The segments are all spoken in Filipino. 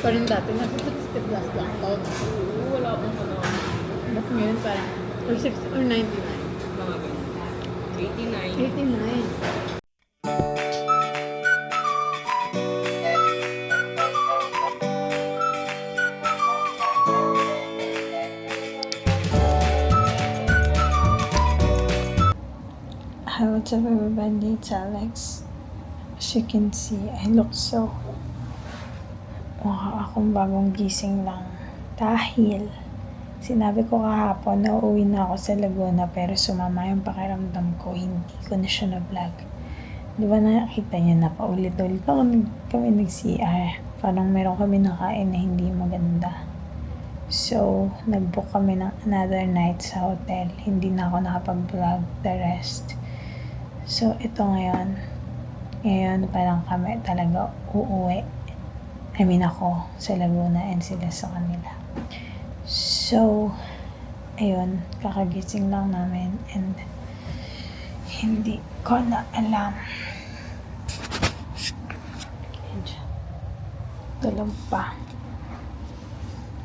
pa rin dati, nasa 60 plus lang ako. Oo, wala akong ano. Ba't ngayon parang, or 60 or 99? Mga ganun. 89. 89. Hi, what's up everybody? It's Alex. As you can see, I look so... Mukha akong bagong gising lang. Dahil, sinabi ko kahapon na uuwi na ako sa Laguna pero sumama yung pakiramdam ko. Hindi ko na siya na-vlog. Di ba nakita niyo na paulit-ulit kami nag-CR. Parang meron kami nakain na hindi maganda. So, nag-book kami ng another night sa hotel. Hindi na ako nakapag-vlog the rest. So, ito ngayon. Ngayon, parang kami talaga uuwi. I mean, ako sa Laguna and sila sa kanila. So, ayun, kakagising lang namin and hindi ko na alam. Tulog pa.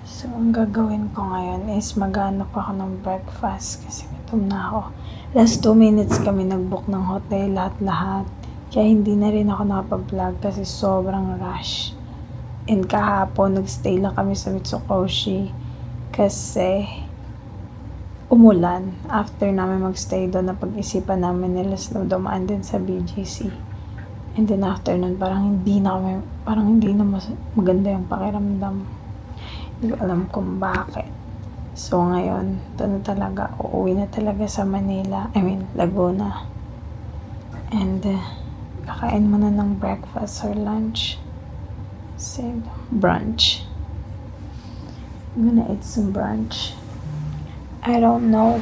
So, ang gagawin ko ngayon is maghanap ako ng breakfast kasi gutom na ako. Last 2 minutes kami nag-book ng hotel, lahat-lahat. Kaya hindi na rin ako nakapag-vlog kasi sobrang rush. And kahapon, nag-stay lang kami sa Mitsukoshi kasi umulan. After namin mag-stay doon, napag-isipan namin nila na dumaan din sa BGC. And then after nun, parang hindi na maganda yung pakiramdam. Hindi ko alam kung bakit. So ngayon, ito na talaga, uuwi na talaga sa Manila, Laguna. And kakain muna ng breakfast or lunch. Say, brunch. I'm gonna eat some brunch. I don't know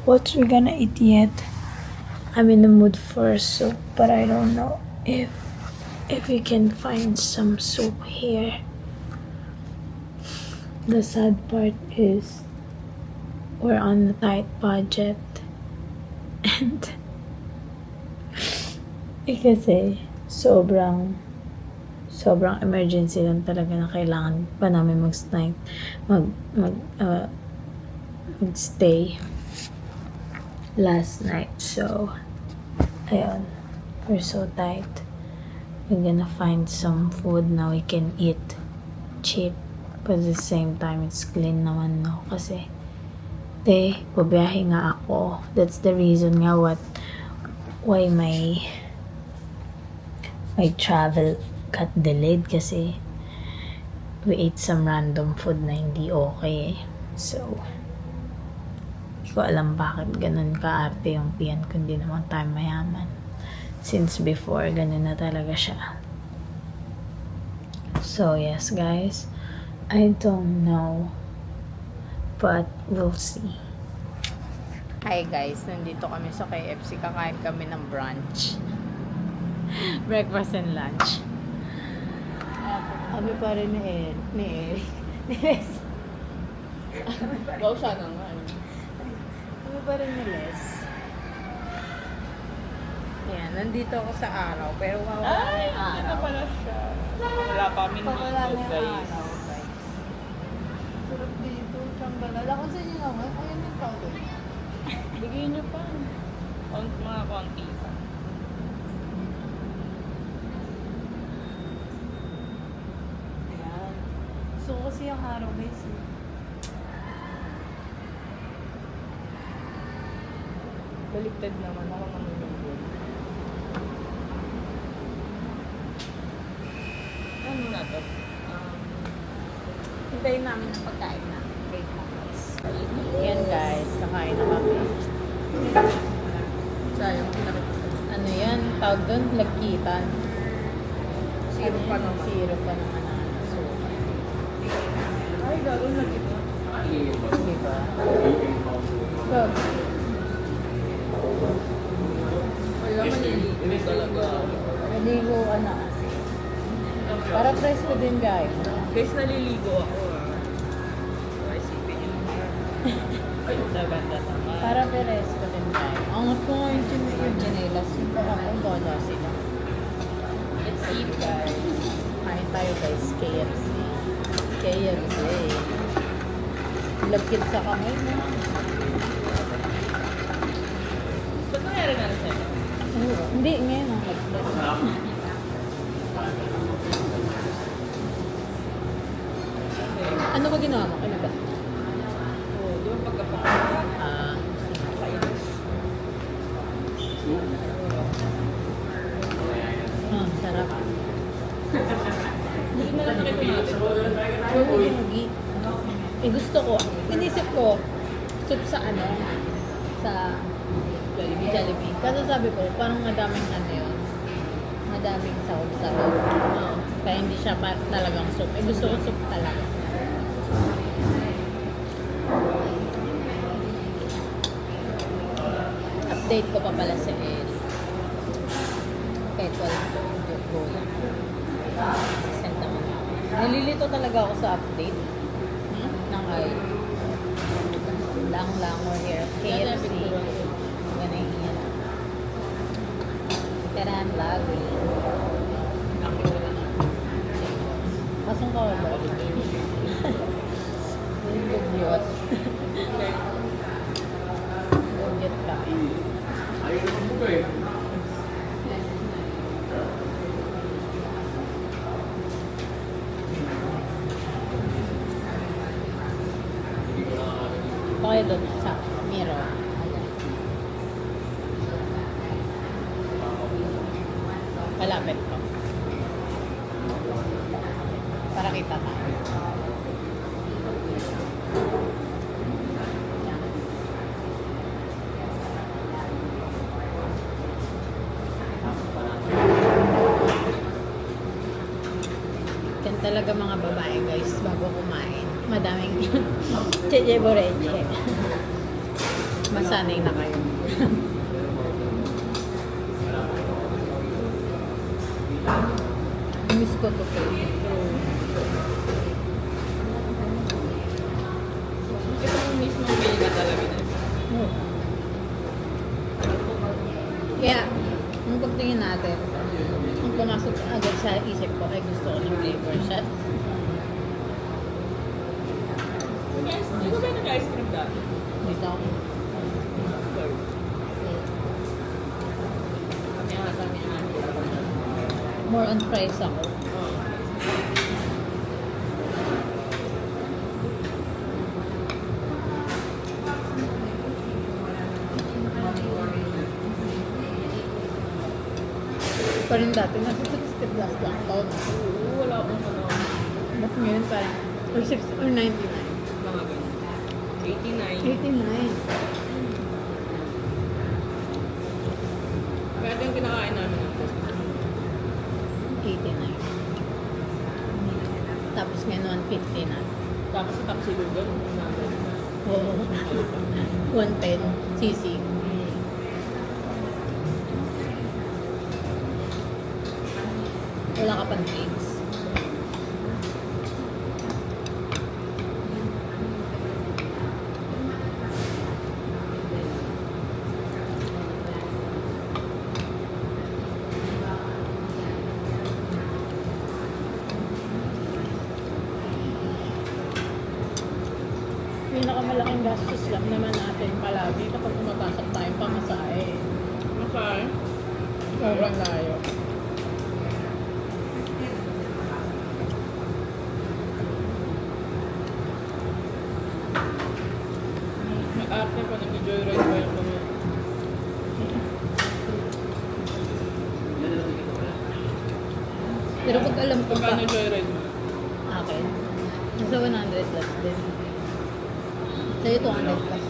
what we're gonna eat yet. I'm in the mood for soup, but I don't know if we can find some soup here. The sad part is we're on a tight budget and kasi sobrang emergency lang talaga na kailangan pa namin magstay last night. So, ayun, we're so tight. We're gonna find some food na we can eat cheap, but at the same time, it's clean naman, no? Kasi, pabiyahe nga ako. That's the reason nga why my travel got delayed kasi we ate some random food na hindi okay. So, hindi ko alam bakit ganun kaarte yung tiyan kung di naman tayo mayaman. Since before, ganun na talaga siya. So, yes guys, I don't know, but we'll see. Hi guys, nandito kami sa KFC. Kakain kami ng brunch. Breakfast and lunch. Kami pa rin ni Eric. Wow, sana nga. Kami pa rin ni Les. Yan, nandito ako sa araw. Pero wala Ay, yung ano pala siya. Wala pa kami Wala dito, yung guys. araw, guys. Sarap dito. Chambalala. Kung sa inyo naman, ayun yung powder. Bigyan niyo pa. Mga konti pa. Ayan. So, kasi yung araw, guys. Baliktad naman ako manunod. Ano na to? Hintayin namin ang pagkain na. Wait lang, guys. Yan, guys. Nakain na kami. Sayang, Ano yan? Tawag doon? Lagkitan. Syrup pa naman. Syrup pa naman na suka. Ay, gano'n na dito. Diba? Gag. Kaya maliligo talaga. Naligo ka na kasi. Para fresh ko din, guys. Guys, naliligo ako So, isipin niyo naman. Ay, ganda naman. Para fresh ko din, guys. Angat ko nga yung chinelas. Yung pakakong bala sila. Let's eat, guys. Kain tayo, guys. KFC. KFC. Lagkit sa kamay mo. Ba't nangyari na rin sa'yo? Hindi, ngayon ang lagkit. Ano ba ginawa mo? Ano ba? Oo, di ba pagkapakain? Ah, Kainis. sarap. Hindi na lang nakita natin. Hindi. Eh gusto ko, inisip ko, soup sa ano, sa Jollibee. Kasi sabi ko, parang madaming ano yun, madaming sahog-sahog. Kaya hindi siya talagang soup. Eh gusto ko soup talaga. Update ko pa pala sa El. Kahit wala ko, go lang. Send naman ako. Nalilito talaga ako sa update. Ng ay lang or here. KFC. Ganun yan. Pero ang lagi. Pasong ka ba? Yung bugyot. Bugyot kami. Okay doon sa mirror. Malapit ko. Para kita tayo. Yan talaga mga babae guys bago kumain. Madaming cheche boreche. Masanay na kayo. Miss ko to po. Ito mismo meal na talaga na. Kaya, nung pagtingin natin, ang pumasok agad sa isip ko ay gusto ko ng flavor shot. Guys, di ba nag-ice cream dati? Dito ako. Kami ata ni Ani. More on fries ako. Parang dati, nasa 60 plus lang ako. Oo, wala akong ano. Ba't ngayon parang, or 6 or 99? Mga ganun. 89. 89. Kaya ito yung kinakain namin ng 89. Tapos ngayon 150 na. Tapos sa taxi lugan, Oo. 110 cc. Wala ka pang drinks. Pinakamalaking gastos lang naman natin palagi kapag pumapasok tayong pamasahe. Masay. Sobrang layo. May arte pa, nag-joyride pa yung kami. Pero pag alam ko pa, Pagkano joyride mo? akin, nasa 100 plus din. Sa'yo 200 plus.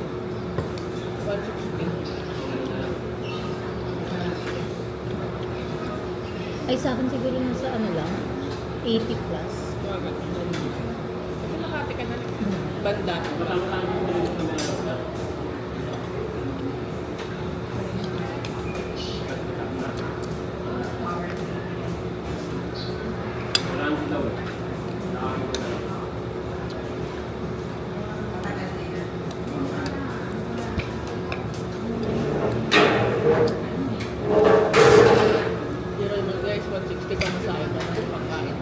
160. Ay, sa akin siguro nasa ano lang, 80 plus. Mga ganun. Kasi Makati ka na. Banda. Zero mo guys, 160 pa masaya pa ng pagkain.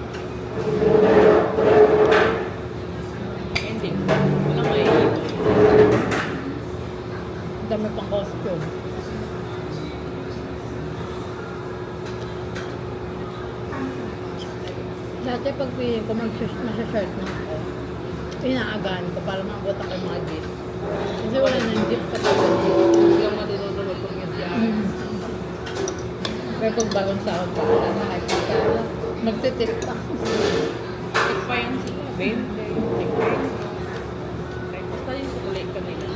Dati pag pili ko, masya-short na ako. Inaagaan ko para maabot ako yung mga jeep. Kasi wala nang jeep kapag Hindi lang matutulog kung yun yan. Pero pag bagong sahod pa, wala na nakikita. Magtitip pa. Tik pa yan sila. 20. Tik pa yan. Basta yung sukulay kanila.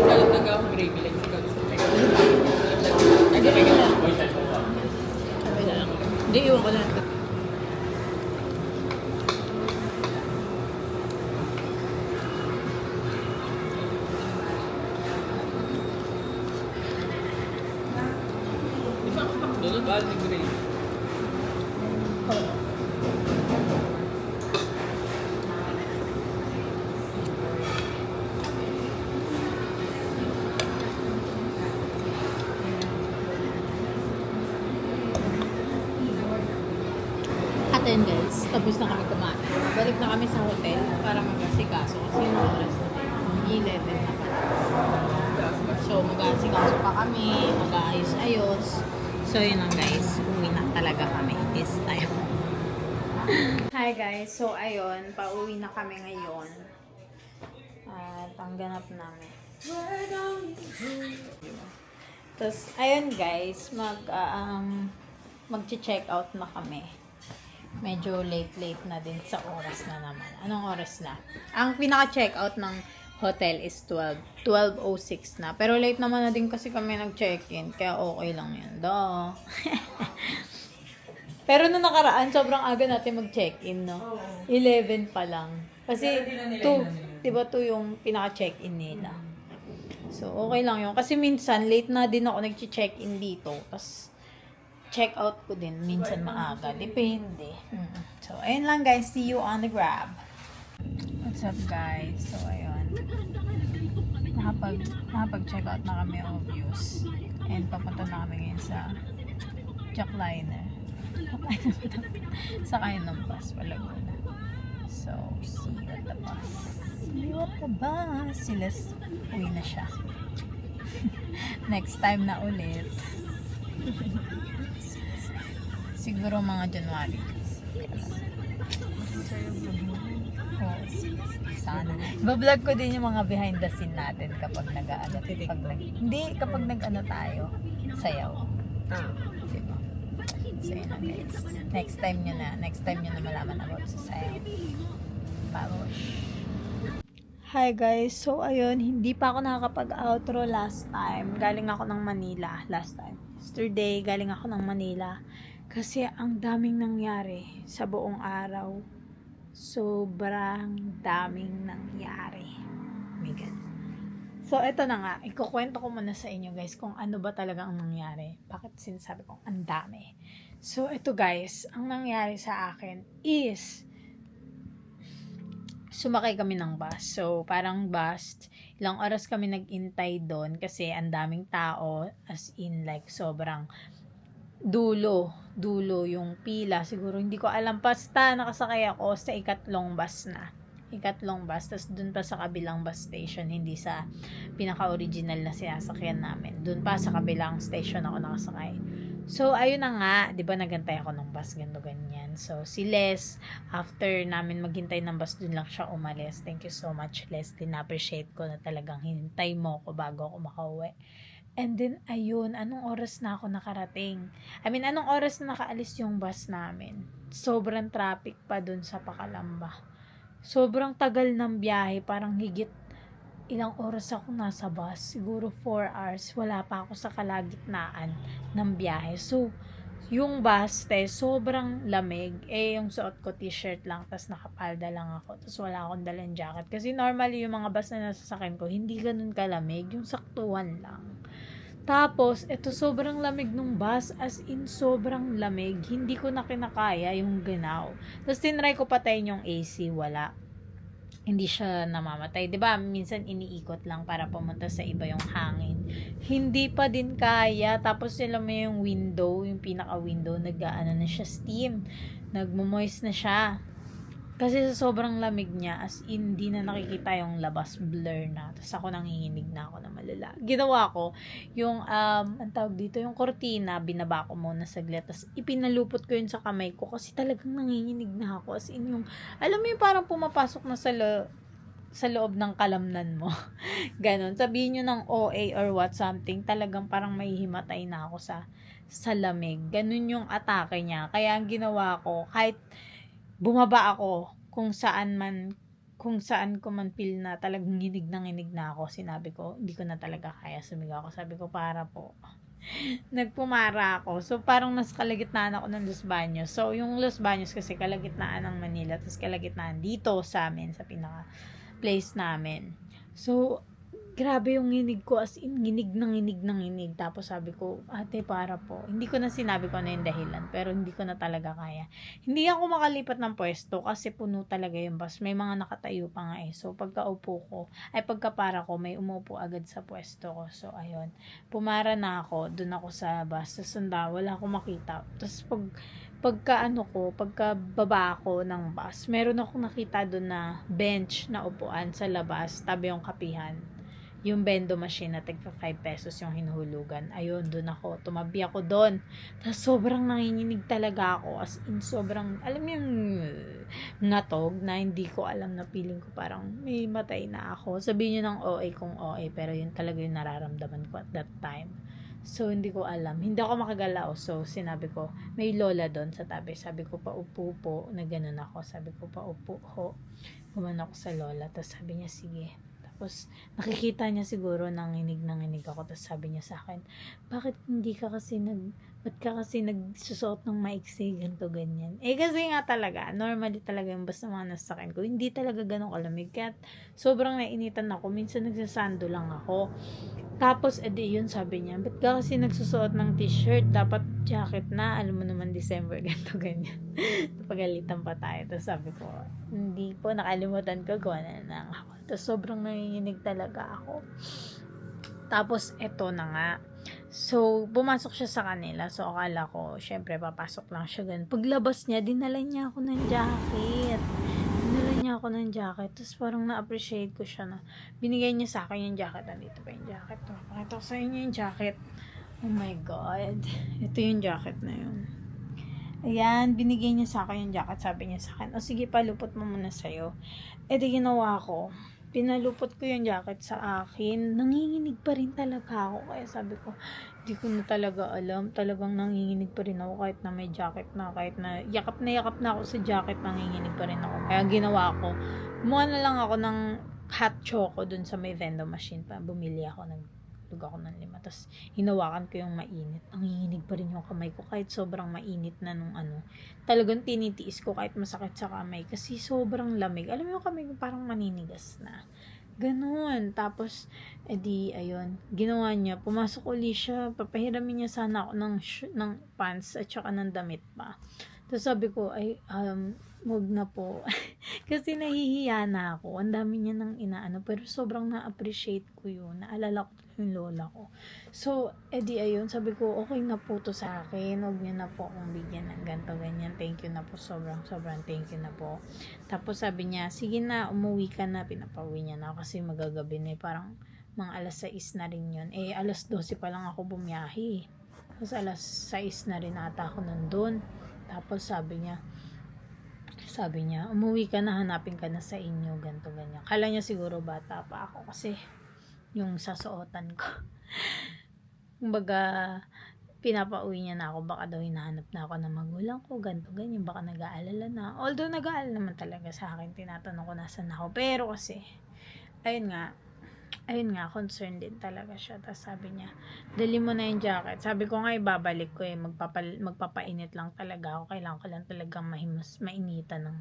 Kalat na gawang gravy lang sa kalat sa pega. Ay, di ba yun? Sabi na lang. Hindi, iwan ko na. Di ba ang McDonald's ba yung gravy? At then guys, tapos na kami kumain. Balik na kami sa hotel para mag-asikaso kasi yung oras na 11 na pala. So mag-asikaso pa kami, mag-aayos-ayos. So yun lang guys, uwi na talaga kami this time. Hi guys, so ayun, pauwi na kami ngayon. At ang ganap namin. Tapos ayun guys, mag-check out na kami. Medyo late na din sa oras na naman. Anong oras na? Ang pinaka-check out ng hotel is 12:06 na. Pero late naman na din kasi kami nag-check-in. Kaya okay lang yun. Do. Pero nung nakaraan, sobrang aga natin mag-check-in, no? 11 pa lang. Kasi 2, diba 2 yung pinaka-check-in nila. So, okay lang yun. Kasi minsan, late na din ako nag-check-in dito. Tapos, check out ko din. Minsan maaga. Depende. So, ayun lang guys. See you on the Grab. What's up guys? So, ayun. Nakapag-check out na kami of views. And papunta na kami ngayon sa Jackliner. Sakay ng bus. Laguna. So, see you at the bus. See you at the bus. Sila uwi na siya. Next time na ulit. Siguro mga January. Oh, sana. Bablog ko din yung mga behind the scene natin kapag nag-ano. Hindi, kapag nag-ano tayo. Sayaw. Diba? So, yun na guys. Next time nyo na malaman about sa sayaw. Babosh. Hi guys. So, ayun. Hindi pa ako nakakapag-outro last time. Galing ako ng Manila last time. Yesterday, galing ako ng Manila. Kasi ang daming nangyari sa buong araw. Sobrang daming nangyari. Oh my God. So, eto na nga. Ikukwento ko muna sa inyo guys kung ano ba talaga ang nangyari. Bakit sinasabi kong ang dami. So, eto guys. Ang nangyari sa akin is sumakay kami ng bus. So, parang bus. Ilang oras kami nag-intay doon kasi ang daming tao. As in like sobrang dulo yung pila. Siguro hindi ko alam. Basta nakasakay ako sa ikatlong bus na. Tapos dun pa sa kabilang bus station. Hindi sa pinaka-original na sinasakyan namin. Dun pa sa kabilang station ako nakasakay. So, ayun na nga. Diba nagantay ako ng bus. Ganyan. So, si Les, after namin maghintay ng bus, dun lang siya umalis. Thank you so much, Leslie. Na-appreciate ko na talagang hinintay mo ko bago ako makauwi. And then, ayun, anong oras na ako nakarating? Anong oras na nakaalis yung bus namin? Sobrang traffic pa dun sa Pakalamba. Sobrang tagal ng biyahe, parang higit ilang oras ako nasa bus. Siguro 4 hours. Wala pa ako sa kalagitnaan ng biyahe. So, yung bus, sobrang lamig. Yung suot ko t-shirt lang, tas nakapalda lang ako. Tas wala akong dalang jacket. Kasi normally, yung mga bus na nasasakyan ko, hindi ganun kalamig. Yung saktuhan lang. Tapos, ito sobrang lamig nung bus. As in, sobrang lamig. Hindi ko na kinakaya yung ginaw. Tapos, tinry ko patayin yung AC. Wala. Hindi siya namamatay. Diba? Minsan, iniikot lang para pumunta sa iba yung hangin. Hindi pa din kaya. Tapos, sila may yung window, yung pinaka-window, nag-ano na siya, steam. Nagmo-moist na siya. Kasi sa sobrang lamig niya, as in, di na nakikita yung labas, blur na. Tapos ako nanginginig na ako na malala. Ginawa ko, yung, ang tawag dito, yung kortina, binaba ko muna saglit. Tapos ipinalupot ko yun sa kamay ko kasi talagang nanginginig na ako. As in, yung, alam mo yung parang pumapasok na sa loob ng kalamnan mo. Ganon. Sabihin nyo ng OA or what something, talagang parang may himatay na ako sa lamig. Ganon yung atake niya. Kaya ang ginawa ko, kahit bumaba ako kung saan ko man feel na talagang nginig na ako, sinabi ko, hindi ko na talaga kaya, sumigaw ako. Sabi ko, para po. Nagpumara ako. So, parang nasa kalagitnaan ako ng Los Baños. So, yung Los Baños kasi kalagitnaan ng Manila, tapos kalagitnaan dito sa amin, sa pinaka place namin. So, grabe yung nginig ko, as in, nginig. Tapos sabi ko, ate, para po. Hindi ko na sinabi ko na yung dahilan, pero hindi ko na talaga kaya. Hindi ako makalipat ng pwesto kasi puno talaga yung bus. May mga nakatayo pa nga eh. So, pagkapara ko, may umupo agad sa pwesto ko. So, ayun. Pumara na ako, dun ako sa bus. Tapos wala akong makita. Tapos pagka baba ako ng bus, meron akong nakita dun na bench na upuan sa labas, tabi yung kapihan. Yung bendo machine na tagpa 5 pesos yung hinuhulugan. Ayun, doon ako. Tumabi ako doon. Tapos sobrang nanginginig talaga ako. As in, sobrang, alam mo yung ngatog na hindi ko alam na feeling ko parang may matay na ako. Sabihin nyo ng OA kung OA, pero yun talaga yung nararamdaman ko at that time. So, hindi ko alam. Hindi ako makagalaw. So, sinabi ko, may lola doon sa tabi. Sabi ko, paupo po. Na ganun ako. Sabi ko, paupo ho. Gumano ako sa lola. Tapos sabi niya, sige. Tapos, nakikita niya siguro nanginig ako. Tapos sabi niya sa akin, ba't ka kasi nagsusuot ng maiksi, ganito, ganyan. Eh, kasi nga talaga, normally talaga yung basta mga nasakin ko, hindi talaga ganun kalamig. Kaya, sobrang nainitan ako. Minsan nagsasando lang ako. Tapos, edi yun, sabi niya, ba't ka kasi nagsusuot ng t-shirt? Dapat jacket na. Alam mo naman, December, ganito, ganyan. Pagalitan pa tayo. Tapos sabi ko, hindi po, nakalimutan ko, gawa na lang ako. Tapos sobrang nanginginig talaga ako. Tapos eto na nga. So, pumasok siya sa kanila. So, akala ko, syempre, papasok lang siya ganun. Paglabas niya, dinala niya ako ng jacket. Tapos parang na-appreciate ko siya na binigay niya sa akin yung jacket. Nandito pa yung jacket. Pakita ko sa inyo yung jacket. Oh my God. Ito yung jacket na yun. Ayan, binigay niya sa akin yung jacket. Sabi niya sa akin, o sige, palupot mo muna sa'yo. E di ginawa ko. Pinalupot ko yung jacket sa akin. Nanginginig pa rin talaga ako. Kaya sabi ko, hindi ko na talaga alam. Talagang nanginginig pa rin ako kahit na may jacket na. Kahit na yakap na ako sa jacket, nanginginig pa rin ako. Kaya ginawa ko, kumuha na lang ako ng hot choco dun sa may vending machine pa. Bumili ako ng ako ng 5. Tapos, hinawakan ko yung mainit. Nanginginig pa rin yung kamay ko kahit sobrang mainit na nung ano. Talagang tinitiis ko kahit masakit sa kamay kasi sobrang lamig. Alam mo yung kamay ko parang maninigas na. Ganun. Tapos, edi, ayun. Ginawa niya. Pumasok uli siya. Papahiramin niya sana ako ng pants at saka ng damit pa. Tapos sabi ko, wag na po. Kasi nahihiya na ako. Ang dami niya nang inaano. Pero sobrang na-appreciate ko yun. Naalala ko yung lola ko. So, edi ayun. Sabi ko, okay na po to sa akin. Huwag niyo na po akong bigyan ng ganito, ganyan. Thank you na po. Sobrang thank you na po. Tapos sabi niya, sige na, umuwi ka na. Pinapauwi niya na kasi magagabi na. Parang mga alas 6 na rin yun. Eh, alas 12 pa lang ako bumiyahe. Tapos alas 6 na rin ata ako nandun. Tapos sabi niya, umuwi ka na, hanapin ka na sa inyo, ganto ganyan. Kala niya siguro bata pa ako kasi yung sasuotan ko. Kumbaga, pinapauwi niya na ako, baka daw hinahanap na ako ng magulang ko, ganto ganyan, baka nag-aalala na. Although nag-aalala naman talaga sa akin, tinatanong ko nasan ako. Pero kasi, ayun nga, concerned din talaga siya. Tapos sabi niya, dali mo na yung jacket. Sabi ko nga, ibabalik ko magpapainit lang talaga ako. Kailangan ko lang talagang mainitan ng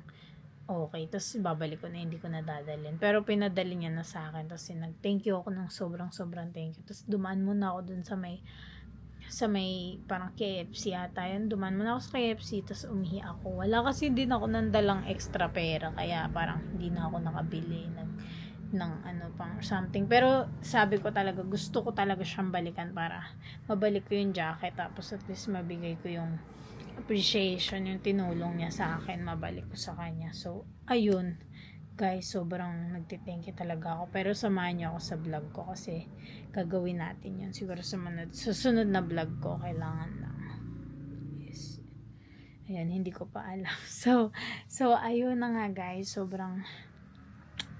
okay. Tapos ibabalik ko na, hindi ko na dadalhin. Pero pinadali niya na sa akin. Tapos thank you ako ng sobrang thank you. Tapos dumaan muna ako dun sa may parang KFC ata yun. Dumaan muna ako sa KFC, tapos umihi ako. Wala kasi din ako nandalang extra pera. Kaya parang hindi na ako nakabili ng pang something. Pero sabi ko talaga, gusto ko talaga siyang balikan para mabalik ko yung jacket. Tapos at least mabigay ko yung appreciation yung tinulong niya sa akin, mabalik ko sa kanya. So, ayun, guys, sobrang nagtithank you talaga ako. Pero samahan niyo ako sa vlog ko kasi gagawin natin yun. Siguro susunod na vlog ko, kailangan lang. Yes. Ayan, hindi ko pa alam. So ayun na nga, guys, sobrang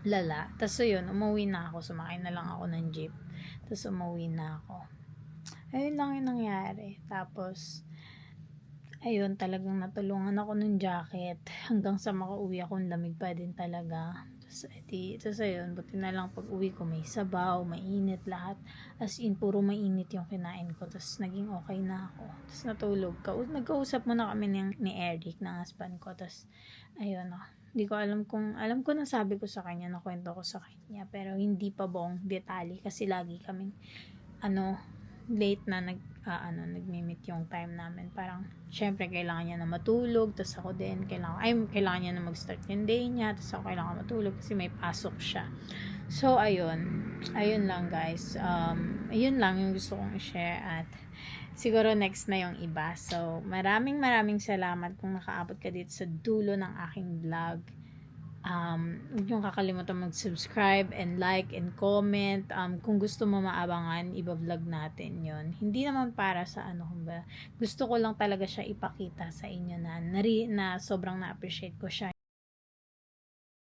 lala. Tapos yun, umuwi na ako. Sumakay na lang ako ng jeep. Tapos umuwi na ako. Ayun lang yung nangyari. Tapos, ayun, talagang natulungan ako ng jacket. Hanggang sa makauwi ako, lamig pa din talaga. Tapos ayun, buti na lang pag uwi ko may sabaw, mainit lahat. As in, puro mainit yung kinain ko. Tapos naging okay na ako. Tapos natulog. Nagkausap muna kami ni Eric, ng husband ko. Tapos, ayun, hindi ko alam ko na sabi ko sa kanya, nakwento ko sa kanya. Pero hindi pa buong detalye kasi lagi kaming, late na nagmi-meet yung time namin. Parang, syempre, kailangan niya na matulog, tapos ako din, kailangan niya na mag-start yung day niya, tapos ako kailangan matulog kasi may pasok siya. So, ayun lang, guys. Ayun lang yung gusto kong i-share at siguro next na yung iba. So, maraming salamat kung nakaabot ka dito sa dulo ng aking vlog. Huwag niyong kakalimutan mag-subscribe and like and comment. Kung gusto mo maabangan, iba-vlog natin yon. Hindi naman para sa gusto ko lang talaga siya ipakita sa inyo na sobrang na-appreciate ko siya.